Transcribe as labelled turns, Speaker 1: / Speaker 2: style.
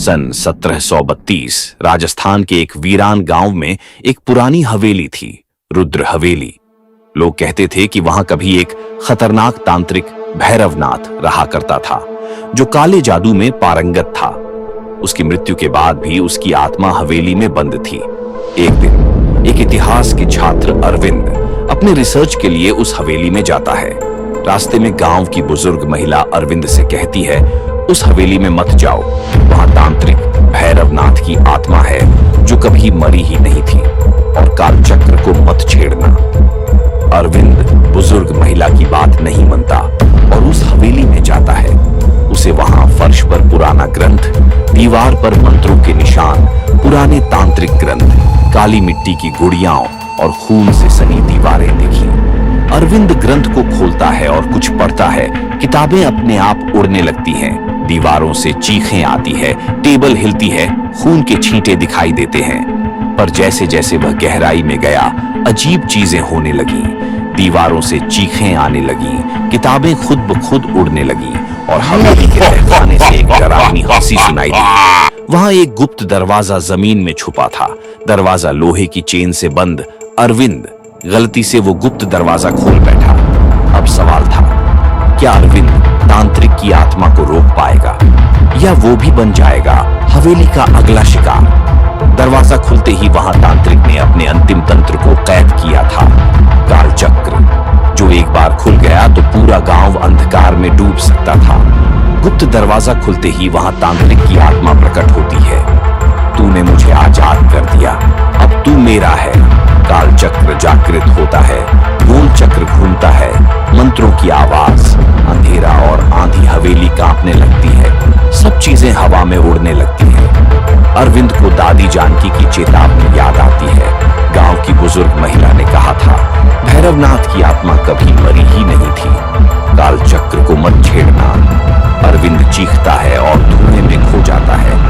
Speaker 1: सन 1732 राजस्थान के एक वीरान गांव में एक पुरानी हवेली थी, रुद्र हवेली। लोग कहते थे कि वहां कभी एक खतरनाक तांत्रिक भैरवनाथ रहा करता था, जो काले जादू में पारंगत था। उसकी मृत्यु के बाद भी उसकी आत्मा हवेली में बंद थी। एक दिन एक इतिहास के छात्र अरविंद अपने रिसर्च के लिए उस हवेली में जाता है। रास्ते में गांव की बुजुर्ग महिला अरविंद से कहती है, उस हवेली में मत जाओ, वहां तांत्रिक भैरवनाथ की आत्मा है जो कभी मरी ही नहीं थी, और कालचक्र को मत छेड़ना। अरविंद बुजुर्ग महिला की बात नहीं मानता और उस हवेली में जाता है। उसे वहां फर्श पर पुराना ग्रंथ, दीवार पर मंत्रों के निशान, पुराने तांत्रिक ग्रंथ, काली मिट्टी की गुड़ियां और खून से सनी दीवारें दिखी। अरविंद ग्रंथ को खोलता है और कुछ पढ़ता है। किताबें अपने आप उड़ने लगती हैं, दीवारों से चीखें आती है, टेबल हिलती है, खून के छींटे दिखाई देते हैं। पर जैसे जैसे वह गहराई में गया, अजीब चीजें होने लगी। दीवारों से चीखें आने लगी, किताबें खुद ब खुद उड़ने लगी और हवेली के तहखाने से एक डरावनी हंसी सुनाई दी। वहां एक गुप्त दरवाजा जमीन में छुपा था, दरवाजा लोहे की चेन से बंद। अरविंद गलती से वो गुप्त दरवाजा खोल बैठा। अब सवाल था, क्या अरविंद तांत्रिक की आत्मा को रोक पाएगा या वो भी बन जाएगा हवेली का अगला शिकार। दरवाजा खुलते ही वहां तांत्रिक ने अपने अंतिम तंत्र को कैद किया था, कालचक्र, जो एक बार खुल गया तो पूरा गांव अंधकार में डूब सकता था। गुप्त दरवाजा खुलते ही वहां तांत्रिक की आत्मा प्रकट होती है। तूने मुझे आजाद कर दिया, अब तू मेरा है। कालचक्र जागृत होता है, गोल चक्र घूमता है, मंत्रों की आवाज, अंधेरा और आंधी हवेली कांपने लगती है, सब चीजें हवा में उड़ने लगती हैं। अरविंद को दादी जानकी की चेतावनी याद आती है। गांव की बुजुर्ग महिला ने कहा था, भैरवनाथ की आत्मा कभी मरी ही नहीं थी, कालचक्र को मत छेड़ना। अरविंद चीखता है और धुएं में खो जाता है।